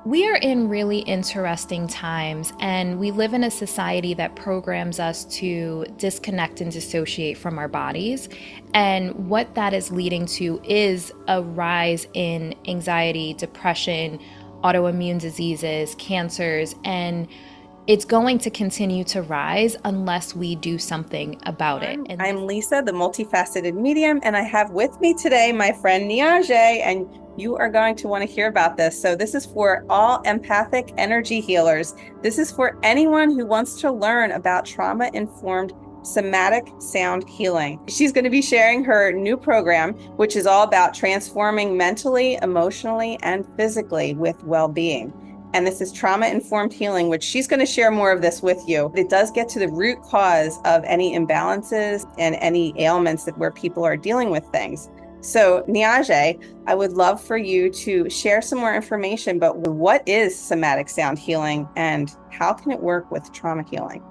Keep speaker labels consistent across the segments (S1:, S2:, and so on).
S1: We are in really interesting times, and we live in a society that programs us to disconnect and dissociate from our bodies. And what that is leading to is a rise in anxiety, depression, autoimmune diseases, cancers, and it's going to continue to rise unless we do something about it. And this
S2: I'm Lisa, the multifaceted medium, and I have with me today my friend Niajae, and you are going to want to hear about this. So, this is for all empathic energy healers. This is for anyone who wants to learn about trauma informed somatic sound healing. She's going to be sharing her new program, which is all about transforming mentally, emotionally, and physically with well being. And this is trauma informed healing, which she's going to share more of this with you. It does get to the root cause of any imbalances and any ailments that where people are dealing with things. So, Niajae, I would love for you to share some more information, but what is somatic sound healing and how can it work with trauma healing?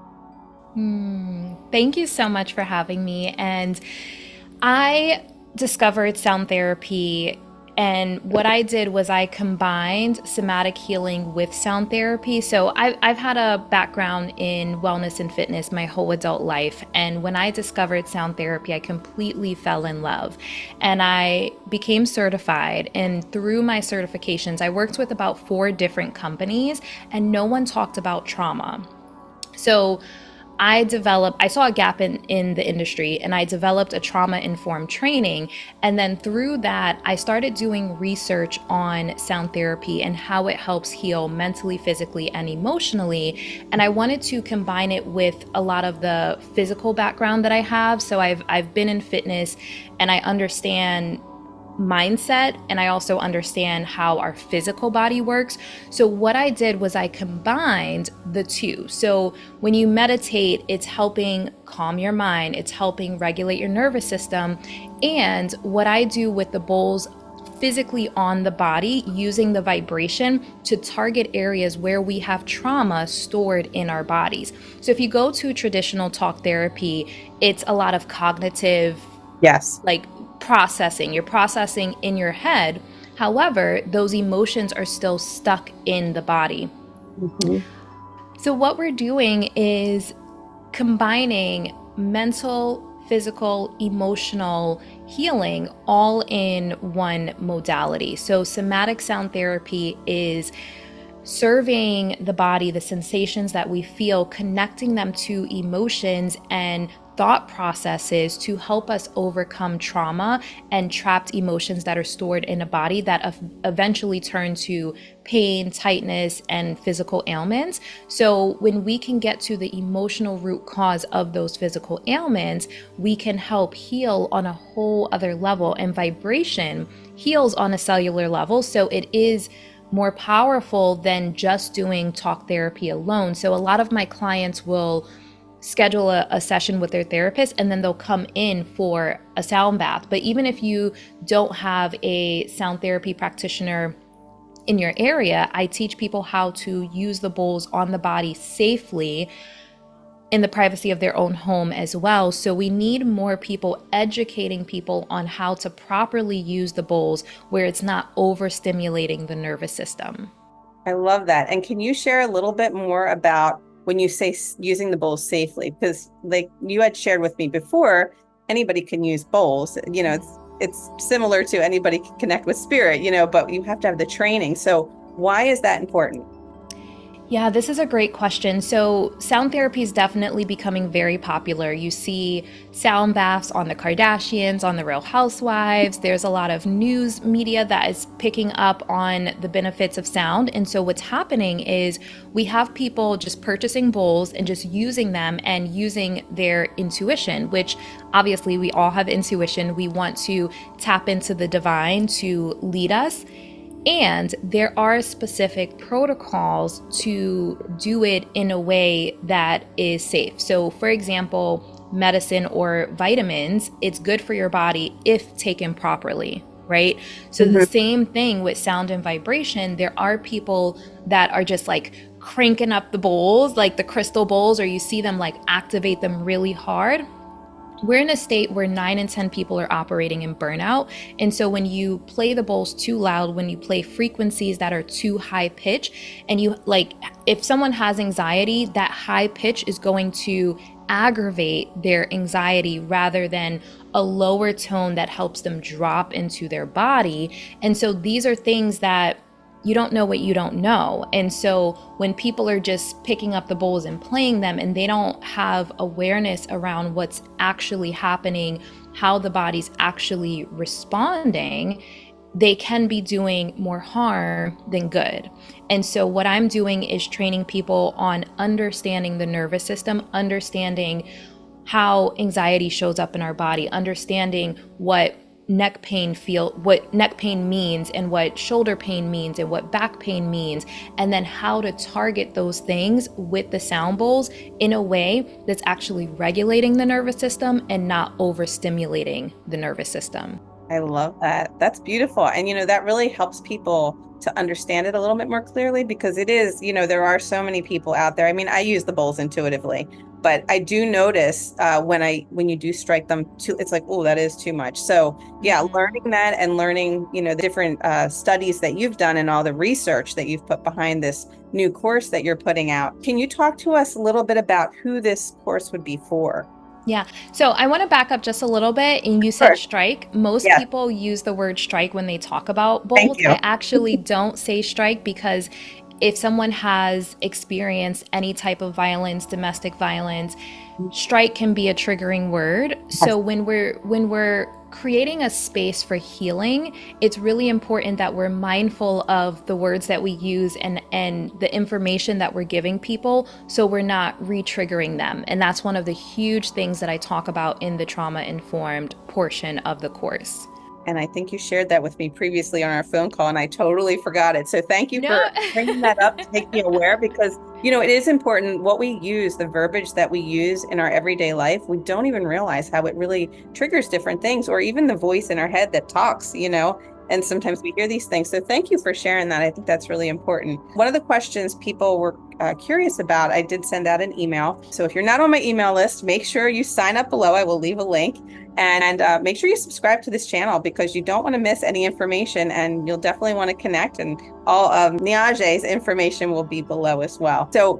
S1: Thank you so much for having me. And I discovered sound therapy, and what I did was I combined somatic healing with sound therapy. So I've had a background in wellness and fitness my whole adult life. And when I discovered sound therapy, I completely fell in love. And I became certified. And through my certifications, I worked with about 4 different companies, and no one talked about trauma. So I saw a gap in the industry, and I developed a trauma informed training. And then through that, I started doing research on sound therapy and how it helps heal mentally, physically, and emotionally. And I wanted to combine it with a lot of the physical background that I have. So I've been in fitness, and I understand mindset, and I also understand how our physical body works. So what I did was I combined the two. So when you meditate, it's helping calm your mind, it's helping regulate your nervous system. And what I do with the bowls physically on the body, using the vibration to target areas where we have trauma stored in our bodies. So if you go to traditional talk therapy, it's a lot of cognitive,
S2: Yes.
S1: like, processing. You're processing in your head. However, those emotions are still stuck in the body.
S2: Mhm.
S1: So, what we're doing is combining mental, physical, emotional healing all in one modality. So, somatic sound therapy is serving the body, the sensations that we feel, connecting them to emotions and thought processes to help us overcome trauma and trapped emotions that are stored in a body that eventually turn to pain, tightness, and physical ailments. So, when we can get to the emotional root cause of those physical ailments, we can help heal on a whole other level. And vibration heals on a cellular level. So, it is more powerful than just doing talk therapy alone. So a lot of my clients will schedule a session with their therapist, and then they'll come in for a sound bath. But even if you don't have a sound therapy practitioner in your area, I teach people how to use the bowls on the body safely in the privacy of their own home as well. So we need more people educating people on how to properly use the bowls where it's not overstimulating the nervous system.
S2: I love that. And can you share a little bit more about when you say using the bowls safely? Because like you had shared with me before, anybody can use bowls. It's similar to anybody can connect with spirit, but you have to have the training. So why is that important?
S1: Yeah, this is a great question. So, sound therapy is definitely becoming very popular. You see sound baths on the Kardashians, on the Real Housewives. There's a lot of news media that is picking up on the benefits of sound. And so, what's happening is we have people just purchasing bowls and just using them and using their intuition, which obviously we all have intuition. We want to tap into the divine to lead us. And there are specific protocols to do it in a way that is safe. So, for example, medicine or vitamins, it's good for your body if taken properly, right? So, the
S2: Mhm.
S1: same thing with sound and vibration, there are people that are just like cranking up the bowls, like the crystal bowls, or you see them like activate them really hard. we're in a state where 9 in 10 people are operating in burnout. And so when you play the bowls too loud, when you play frequencies that are too high pitch, and you like, if someone has anxiety, that high pitch is going to aggravate their anxiety rather than a lower tone that helps them drop into their body. And so these are things that you don't know what you don't know. And so when people are just picking up the bowls and playing them and they don't have awareness around what's actually happening, how the body's actually responding, they can be doing more harm than good. And so what I'm doing is training people on understanding the nervous system, understanding how anxiety shows up in our body, understanding what neck pain means and what shoulder pain means and what back pain means, and then how to target those things with the sound bowls in a way that's actually regulating the nervous system and not overstimulating the nervous system.
S2: I love that. That's beautiful. And, that really helps people to understand it a little bit more clearly, because it is, there are so many people out there. I mean, I use the bowls intuitively, but I do notice when you do strike them too, it's like, oh, that is too much. So yeah, learning that and learning, the different studies that you've done and all the research that you've put behind this new course that you're putting out. Can you talk to us a little bit about who this course would be for?
S1: Yeah. So I want to back up just a little bit. And you said
S2: Sure.
S1: strike. Most
S2: Yeah.
S1: people use the word strike when they talk about
S2: Thank
S1: bowls.
S2: you.
S1: I actually don't say strike because if someone has experienced any type of violence, domestic violence, strike can be a triggering word. So when we're creating a space for healing, it's really important that we're mindful of the words that we use and the information that we're giving people, so we're not re-triggering them. And that's one of the huge things that I talk about in the trauma-informed portion of the course.
S2: And I think you shared that with me previously on our phone call, and I totally forgot it. So thank you
S1: No.
S2: for bringing that up to make me aware, because, it is important what we use, the verbiage that we use in our everyday life. We don't even realize how it really triggers different things, or even the voice in our head that talks, and sometimes we hear these things. So thank you for sharing that. I think that's really important. One of the questions people were curious about, I did send out an email. So if you're not on my email list, make sure you sign up below. I will leave a link. And make sure you subscribe to this channel, because you don't want to miss any information, and you'll definitely want to connect. And all of Niajae's information will be below as well. So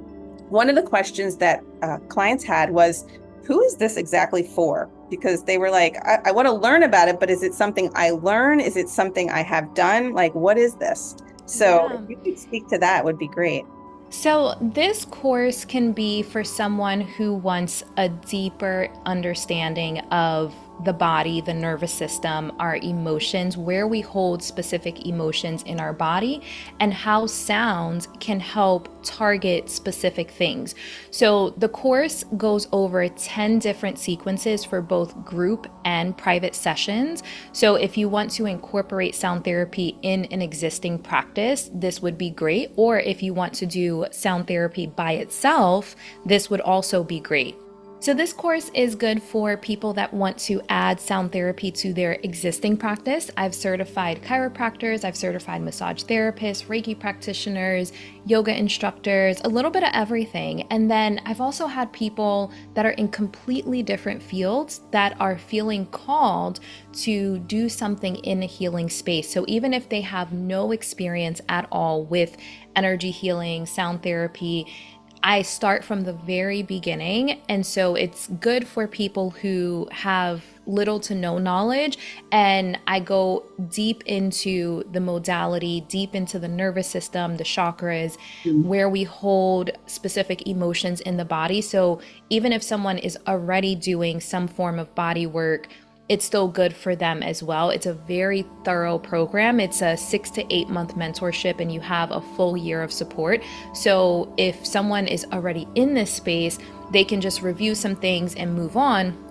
S2: one of the questions that clients had was, who is this exactly for? Because they were like, I want to learn about it, but is it something I learn? Is it something I have done? Like, what is this? So if you could speak to that, would be great.
S1: So, this course can be for someone who wants a deeper understanding of the body, the nervous system, our emotions, where we hold specific emotions in our body, and how sounds can help target specific things. So, the course goes over 10 different sequences for both group and private sessions. So, if you want to incorporate sound therapy in an existing practice, this would be great. Or if you want to do sound therapy by itself, this would also be great. So this course is good for people that want to add sound therapy to their existing practice. I've certified chiropractors, I've certified massage therapists, Reiki practitioners, yoga instructors, a little bit of everything. And then I've also had people that are in completely different fields that are feeling called to do something in a healing space. So even if they have no experience at all with energy healing, sound therapy, I start from the very beginning. And so it's good for people who have little to no knowledge. And I go deep into the modality, deep into the nervous system, the chakras, where we hold specific emotions in the body. So even if someone is already doing some form of body work, it's still good for them as well. It's a very thorough program. It's a 6 to 8 month mentorship, and you have a full year of support. So if someone is already in this space, they can just review some things and move on.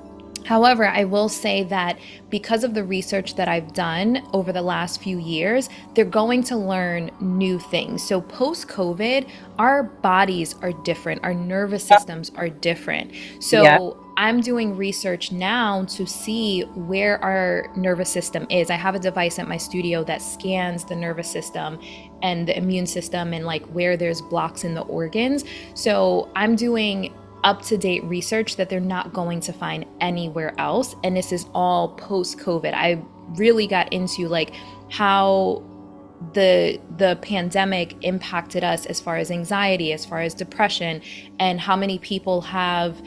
S1: However, I will say that because of the research that I've done over the last few years, they're going to learn new things. So post-COVID, our bodies are different. Our nervous systems are different. So I'm doing research now to see where our nervous system is. I have a device at my studio that scans the nervous system and the immune system and like where there's blocks in the organs. So I'm doing up-to-date research that they're not going to find anywhere else. And this is all post-COVID. I really got into like how the pandemic impacted us as far as anxiety, as far as depression, and how many people have,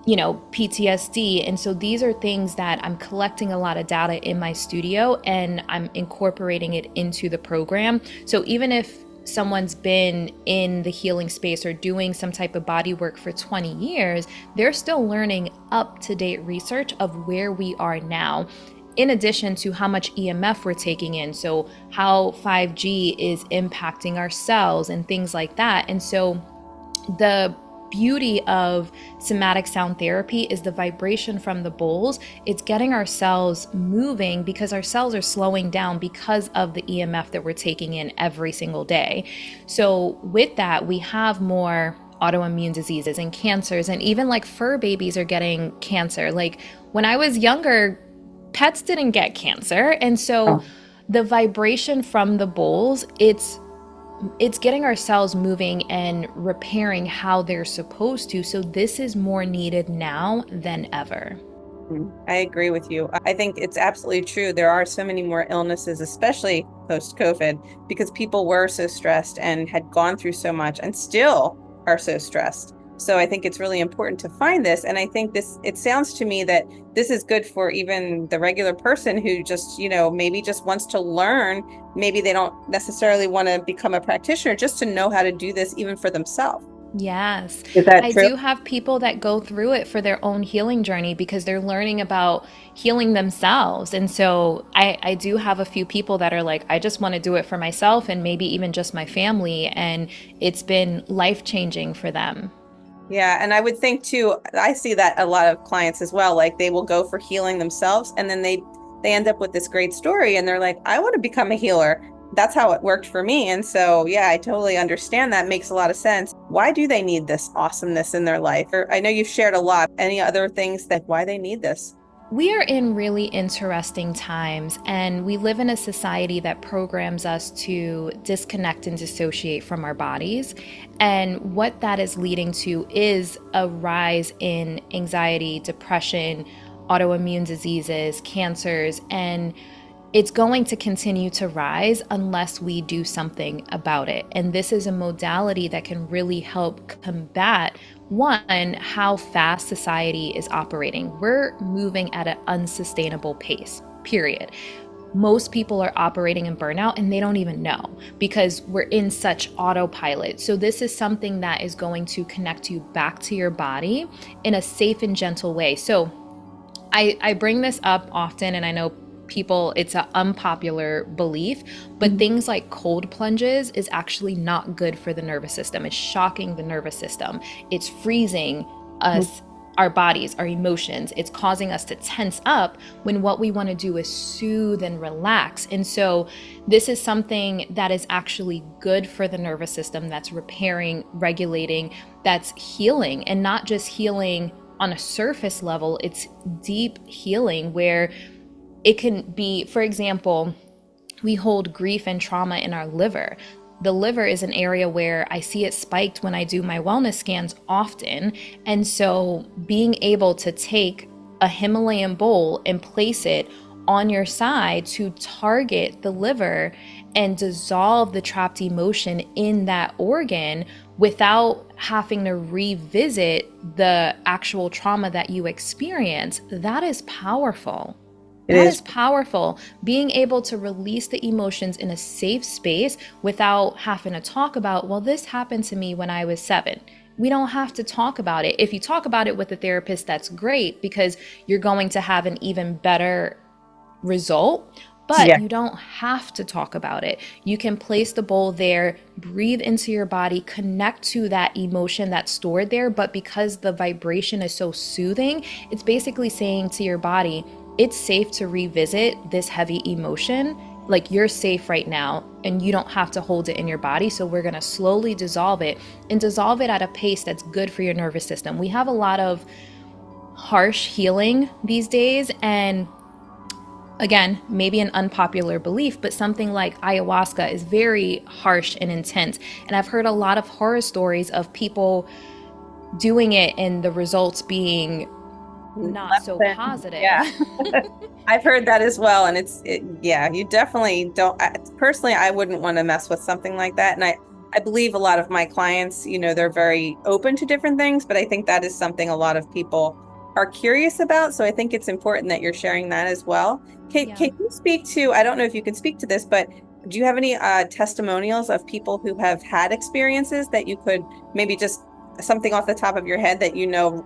S1: PTSD. And so these are things that I'm collecting a lot of data in my studio and I'm incorporating it into the program. So even if someone's been in the healing space or doing some type of body work for 20 years, they're still learning up-to-date research of where we are now, in addition to how much EMF we're taking in. So how 5G is impacting our cells and things like that. And so the beauty of somatic sound therapy is the vibration from the bowls. It's getting our cells moving because our cells are slowing down because of the EMF that we're taking in every single day. So with that, we have more autoimmune diseases and cancers, and even like fur babies are getting cancer. Like when I was younger, pets didn't get cancer. And so the vibration from the bowls, it's getting our cells moving and repairing how they're supposed to. So this is more needed now than ever.
S2: I agree with you. I think it's absolutely true. There are so many more illnesses, especially post-COVID, because people were so stressed and had gone through so much and still are so stressed. So I think it's really important to find this. And I think it sounds to me that this is good for even the regular person who just, maybe just wants to learn. Maybe they don't necessarily want to become a practitioner, just to know how to do this even for themselves.
S1: Yes.
S2: Is that
S1: I
S2: true?
S1: do have people that go through it for their own healing journey because they're learning about healing themselves. And so I do have a few people that are like, I just want to do it for myself and maybe even just my family. And it's been life-changing for them.
S2: Yeah, and I would think too, I see that a lot of clients as well, like they will go for healing themselves and then they end up with this great story and they're like, I want to become a healer. That's how it worked for me. And so, yeah, I totally understand. That makes a lot of sense. Why do they need this awesomeness in their life? Or I know you've shared a lot. Any other things that why they need this?
S1: We are in really interesting times, and we live in a society that programs us to disconnect and dissociate from our bodies. And what that is leading to is a rise in anxiety, depression, autoimmune diseases, cancers, and it's going to continue to rise unless we do something about it. And this is a modality that can really help combat, one, how fast society is operating. We're moving at an unsustainable pace, period. Most people are operating in burnout and they don't even know because we're in such autopilot. So this is something that is going to connect you back to your body in a safe and gentle way. So I bring this up often, and I know people, it's an unpopular belief, but things like cold plunges is actually not good for the nervous system. It's shocking the nervous system. It's freezing us, our bodies, our emotions. It's causing us to tense up when what we want to do is soothe and relax. And so this is something that is actually good for the nervous system, that's repairing, regulating, that's healing, and not just healing on a surface level. It's deep healing where it can be, for example, we hold grief and trauma in our liver. The liver is an area where I see it spiked when I do my wellness scans often. And so being able to take a Himalayan bowl and place it on your side to target the liver and dissolve the trapped emotion in that organ without having to revisit the actual trauma that you experience, that is powerful.
S2: It
S1: That
S2: is.
S1: is powerful. Being able to release the emotions in a safe space without having to talk about, well, this happened to me when I was 7. We don't have to talk about it. If you talk about it with a therapist, that's great because you're going to have an even better result. But
S2: Yeah.
S1: you don't have to talk about it. You can place the bowl there, breathe into your body, connect to that emotion that's stored there. But because the vibration is so soothing, it's basically saying to your body, it's safe to revisit this heavy emotion. Like, you're safe right now and you don't have to hold it in your body. So we're going to slowly dissolve it and dissolve it at a pace that's good for your nervous system. We have a lot of harsh healing these days, and again, maybe an unpopular belief, but something like ayahuasca is very harsh and intense. And I've heard a lot of horror stories of people doing it and the results being not
S2: Less
S1: so
S2: than,
S1: positive.
S2: yeah. I've heard that as well. And yeah, you definitely don't. Personally, I wouldn't want to mess with something like that. And I believe a lot of my clients, they're very open to different things, but I think that is something a lot of people are curious about. So I think it's important that you're sharing that as well.
S1: Yeah.
S2: Can you speak to, I don't know if you can speak to this, but do you have any testimonials of people who have had experiences that you could maybe just something off the top of your head that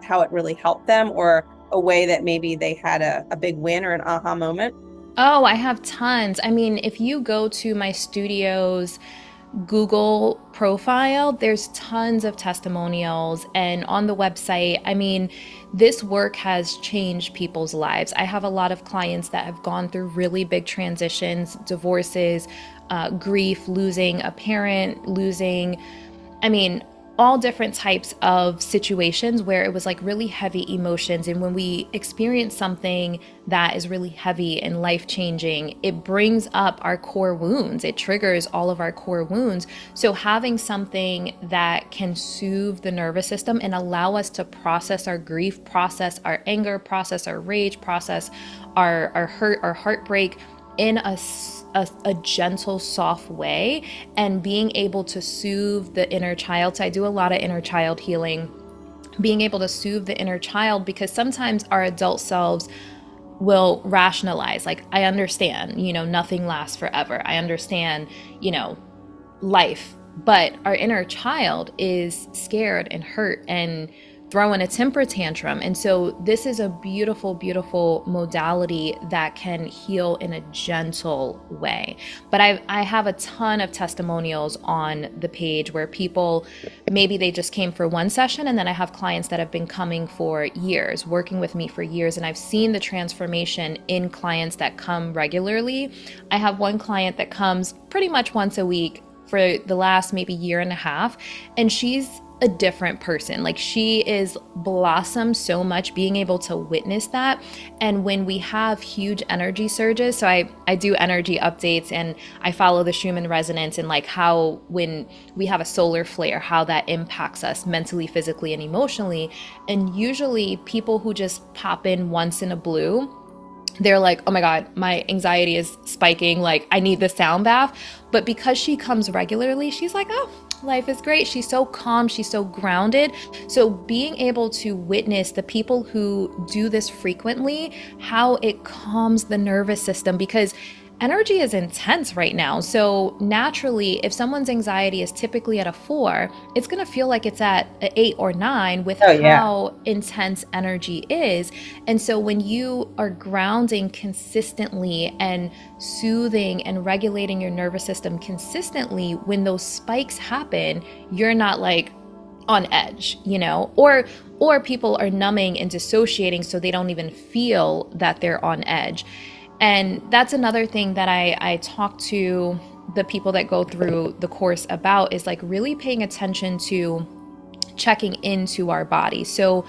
S2: how it really helped them, or a way that maybe they had a big win or an aha moment?
S1: Oh, I have tons. I mean, if you go to my studio's Google profile, there's tons of testimonials. And on the website, I mean, this work has changed people's lives. I have a lot of clients that have gone through really big transitions, divorces, grief, losing a parent, losing, I mean, all different types of situations where it was like really heavy emotions. And when we experience something that is really heavy and life changing, it brings up our core wounds. It triggers all of our core wounds. So having something that can soothe the nervous system and allow us to process our grief, process our anger, process our rage, process our hurt, our heartbreak in a gentle, soft way, and being able to soothe the inner child. So I do a lot of inner child healing, being able to soothe the inner child, because sometimes our adult selves will rationalize, like, I understand, nothing lasts forever. I understand, life. But our inner child is scared and hurt and throwing a temper tantrum. And so this is a beautiful, beautiful modality that can heal in a gentle way. But I have a ton of testimonials on the page where people, maybe they just came for one session, and then I have clients that have been coming for years, working with me for years, and I've seen the transformation in clients that come regularly. I have one client that comes pretty much once a week for the last maybe year and a half, and she's a different person. Like, she is blossomed so much, being able to witness that. And when we have huge energy surges, so I do energy updates, and I follow the Schumann resonance, and like how when we have a solar flare, how that impacts us mentally, physically, and emotionally. And usually people who just pop in once in a blue, they're like, oh my God, my anxiety is spiking. Like, I need the sound bath. But because she comes regularly, she's like, oh, life is great. She's so calm. She's so grounded. So being able to witness the people who do this frequently, how it calms the nervous system, because energy is intense right now. So naturally, if someone's anxiety is typically at a 4, it's going to feel like it's at an 8 or 9 with
S2: Oh, yeah.
S1: how intense energy is. And so when you are grounding consistently and soothing and regulating your nervous system consistently, when those spikes happen, you're not like on edge, or people are numbing and dissociating so they don't even feel that they're on edge. And that's another thing that I talk to the people that go through the course about, is like really paying attention to checking into our body. So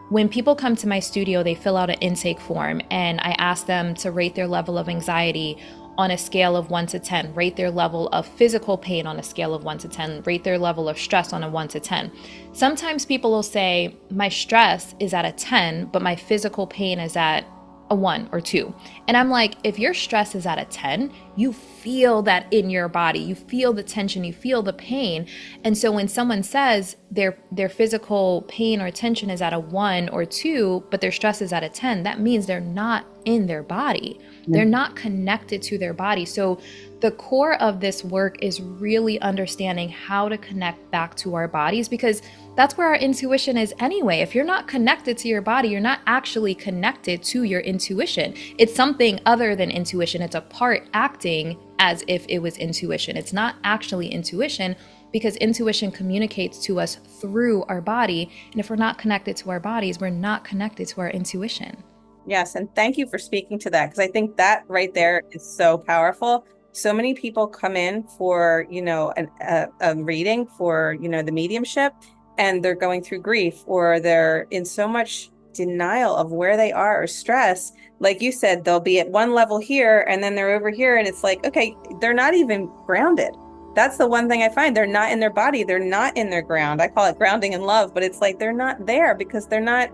S1: when people come to my studio, they fill out an intake form, and I ask them to rate their level of anxiety on a scale of 1 to 10, rate their level of physical pain on a scale of 1 to 10, rate their level of stress on a 1 to 10. Sometimes people will say, my stress is at a 10, but my physical pain is at a 1 or 2. And I'm like, if your stress is at a 10, you feel that in your body. You feel the tension, you feel the pain. And so when someone says their physical pain or tension is at a 1 or 2, but their stress is at a 10, that means they're not in their body. They're not connected to their body. So the core of this work is really understanding how to connect back to our bodies, because that's where our intuition is anyway. If you're not connected to your body, you're not actually connected to your intuition. It's something other than intuition. It's a part acting as if it was intuition. It's not actually intuition, because intuition communicates to us through our body. And if we're not connected to our bodies, we're not connected to our intuition.
S2: Yes, and thank you for speaking to that, because I think that right there is so powerful. So many people come in for, a reading for, the mediumship, and they're going through grief, or they're in so much denial of where they are, or stress. Like you said, they'll be at one level here and then they're over here, and it's like, okay, they're not even grounded. that's the one thing I find. They're not in their body. They're not in their ground. I call it grounding in love, but it's like they're not there because they're not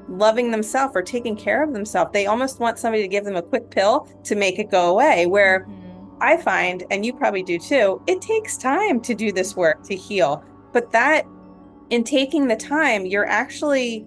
S2: loving themselves or taking care of themselves. They almost want somebody to give them a quick pill to make it go away. Where
S1: Hmm.
S2: I find, and you probably do too, it takes time to do this work to heal. But that in taking the time, you're actually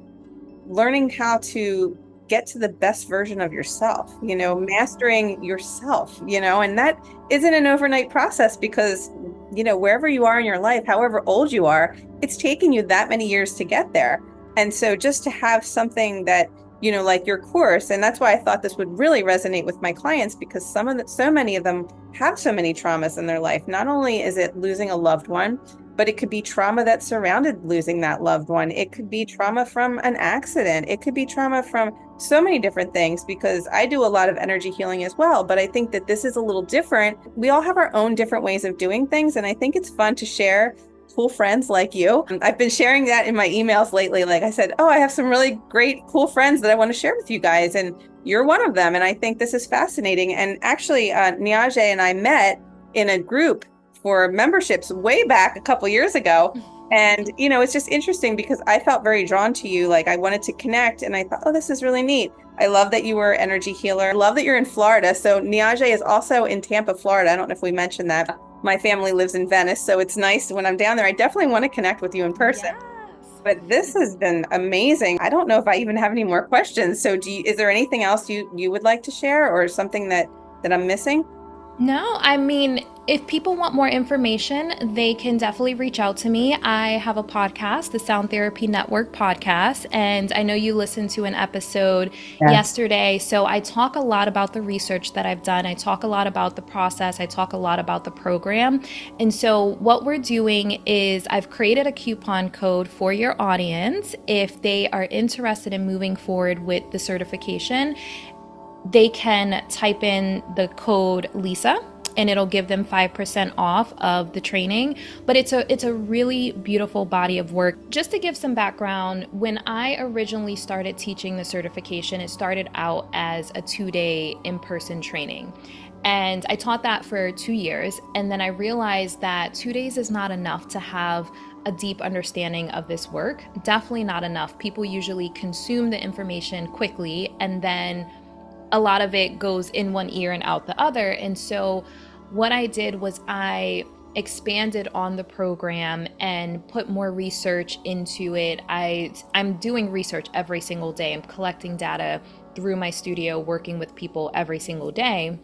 S2: learning how to get to the best version of yourself, mastering yourself, and that isn't an overnight process because, wherever you are in your life, however old you are, it's taken you that many years to get there. And so just to have something that, like your course, and that's why I thought this would really resonate with my clients because so many of them have so many traumas in their life. Not only is it losing a loved one, but it could be trauma that surrounded losing that loved one. It could be trauma from an accident. It could be trauma from so many different things because I do a lot of energy healing as well. But I think that this is a little different. We all have our own different ways of doing things. And I think it's fun to share cool friends like you. I've been sharing that in my emails lately. Like I said, oh, I have some really great, cool friends that I want to share with you guys. And you're one of them. And I think this is fascinating. And actually, Niajae and I met in a group for memberships way back a couple years ago. And, it's just interesting because I felt very drawn to you. Like I wanted to connect and I thought, oh, this is really neat. I love that you were an energy healer. I love that you're in Florida. So Niajae is also in Tampa, Florida. I don't know if we mentioned that. My family lives in Venice. So it's nice when I'm down there. I definitely want to connect with you in person.
S1: Yes.
S2: But this has been amazing. I don't know if I even have any more questions. So is there anything else you would like to share or something that I'm missing?
S1: No, I mean, if people want more information, they can definitely reach out to me. I have a podcast, the Sound Therapy Network podcast, and I know you listened to an episode yesterday. So I talk a lot about the research that I've done. I talk a lot about the process. I talk a lot about the program. And so what we're doing is I've created a coupon code for your audience. If they are interested in moving forward with the certification, they can type in the code Lisa and it'll give them 5% off of the training. But it's a really beautiful body of work. Just to give some background, when I originally started teaching the certification, it started out as a 2-day in-person training. And I taught that for 2 years. And then I realized that 2 days is not enough to have a deep understanding of this work. Definitely not enough. People usually consume the information quickly and then a lot of it goes in one ear and out the other. And so what I did was I expanded on the program and put more research into it. I'm doing research every single day. I'm collecting data through my studio, working with people every single day.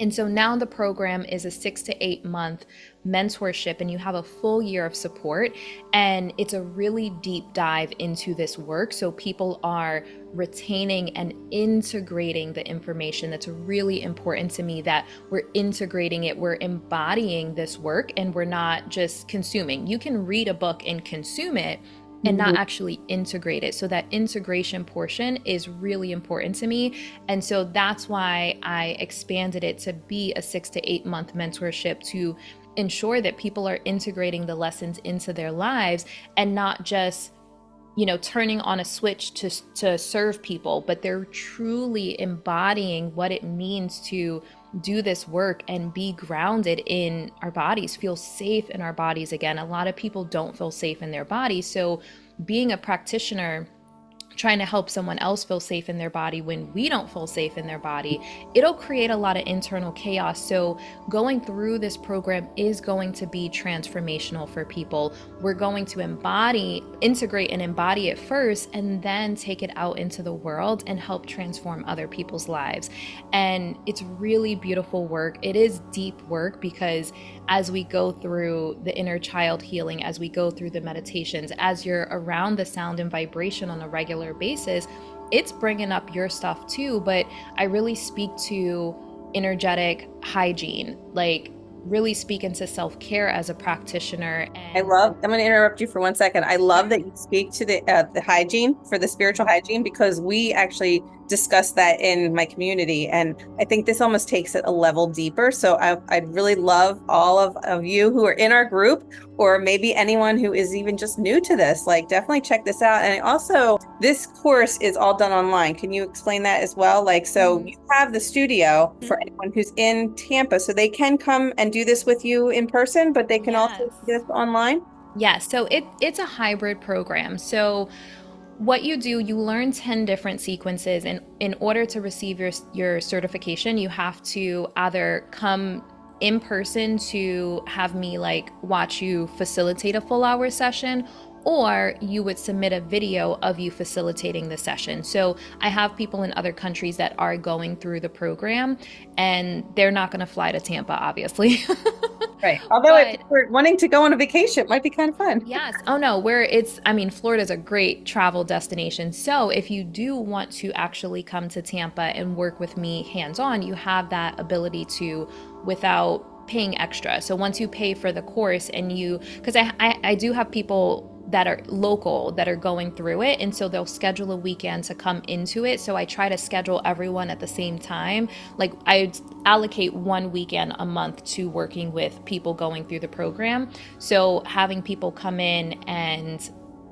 S1: And so now the program is a 6 to 8 month mentorship, and you have a full year of support. And it's a really deep dive into this work. So people are retaining and integrating the information. That's really important to me, that we're integrating it, we're embodying this work, and we're not just consuming. You can read a book and consume it and not actually integrate it. So that integration portion is really important to me. And so that's why I expanded it to be a 6 to 8 month mentorship, to ensure that people are integrating the lessons into their lives and not just turning on a switch to serve people, but they're truly embodying what it means to do this work and be grounded in our bodies, feel safe in our bodies again. A lot of people don't feel safe in their bodies. So being a practitioner, trying to help someone else feel safe in their body when we don't feel safe in their body, it'll create a lot of internal chaos. So going through this program is going to be transformational for people. We're going to integrate and embody it first, and then take it out into the world and help transform other people's lives. And it's really beautiful work. It is deep work because as we go through the inner child healing, as we go through the meditations, as you're around the sound and vibration on a regular basis, it's bringing up your stuff too. But I really speak to energetic hygiene, like really speak into self-care as a practitioner. And
S2: I'm going to interrupt you for 1 second. I love that you speak to the hygiene, for the spiritual hygiene, because we actually discuss that in my community. And I think this almost takes it a level deeper. So I'd really love all of you who are in our group, or maybe anyone who is even just new to this, like definitely check this out. And also, this course is all done online. Can you explain that as well? Like, so you have the studio for
S1: Mhm.
S2: anyone who's in Tampa, so they can come and do this with you in person, but they can also
S1: Yes.
S2: do this online.
S1: Yes, so it's a hybrid program. So what you do, you learn 10 different sequences, and in order to receive your certification, you have to either come in person to have me like watch you facilitate a full hour session, or you would submit a video of you facilitating the session. So I have people in other countries that are going through the program, and they're not going to fly to Tampa, obviously.
S2: Right. Although if
S1: But
S2: we're wanting to go on a vacation, it might be kind of fun.
S1: yes. Oh no, I mean, Florida's a great travel destination. So if you do want to actually come to Tampa and work with me hands on, you have that ability to without paying extra. So once you pay for the course and because I do have people that are local that are going through it, and so they'll schedule a weekend to come into it. So I try to schedule everyone at the same time. Like I allocate one weekend a month to working with people going through the program. So having people come in and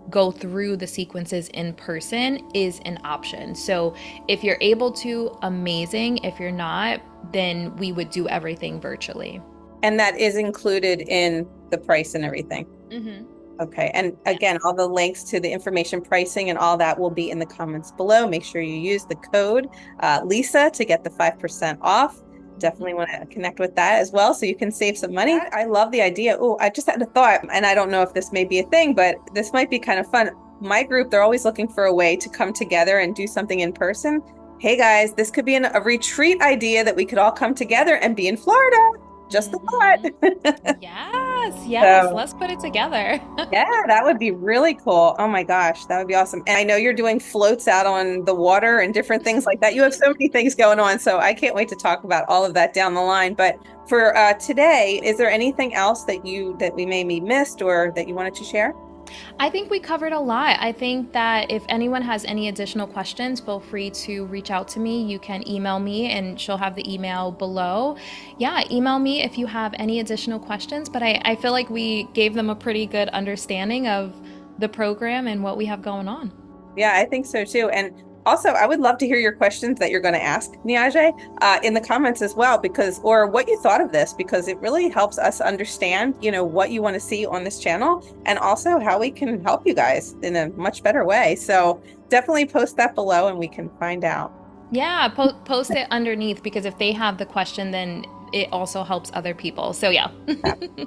S1: go through the sequences in person is an option. So if you're able to, amazing. If you're not, then we would do everything virtually.
S2: And that is included in the price and everything.
S1: Mm-hmm.
S2: Okay. And
S1: Yes.
S2: again, all the links to the information, pricing, and all that will be in the comments below. Make sure you use the code Lisa to get the 5% off. Definitely want to connect with that as well so you can save some money. I love the idea. Oh, I just had a thought, and I don't know if this may be a thing, but this might be kind of fun. My group, they're always looking for a way to come together and do something in person. Hey guys, this could be a retreat idea that we could all come together and be in Florida. Just a
S1: Mm-hmm.
S2: thought.
S1: Yes, yes,
S2: So
S1: let's put it together.
S2: yeah, that would be really cool. Oh my gosh, that would be awesome. And I know you're doing floats out on the water and different things like that. You have so many things going on. So I can't wait to talk about all of that down the line. But for today, is there anything else that we may be missed or that you wanted to share?
S1: I think we covered a lot. I think that if anyone has any additional questions, feel free to reach out to me. You can email me, and she'll have the email below. Yeah, email me if you have any additional questions. But I feel like we gave them a pretty good understanding of the program and what we have going on.
S2: Yeah, I think so too. And also, I would love to hear your questions that you're going to ask Niajae in the comments as well, or what you thought of this, because it really helps us understand, what you want to see on this channel, and also how we can help you guys in a much better way. So definitely post that below and we can find out.
S1: Yeah, post it underneath, because if they have the question, then it also helps other people. So yeah.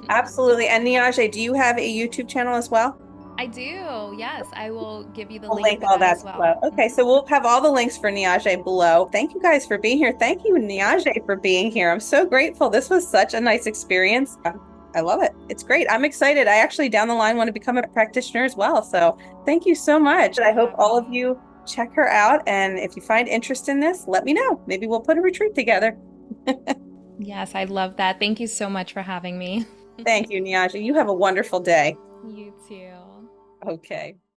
S2: Absolutely. And Niajae, do you have a YouTube channel as well?
S1: I do. Yes, I will give you the
S2: I'll
S1: link
S2: link
S1: for
S2: all
S1: that
S2: that
S1: as well.
S2: below. Okay, so we'll have all the links for Niajae below. Thank you guys for being here. Thank you, Niajae, for being here. I'm so grateful. This was such a nice experience. I love it. It's great. I'm excited. I actually down the line want to become a practitioner as well. So thank you so much. I hope all of you check her out. And if you find interest in this, let me know. Maybe we'll put a retreat together.
S1: Yes, I love that. Thank you so much for having me.
S2: Thank you, Niajae. You have a wonderful day.
S1: You too.
S2: Okay.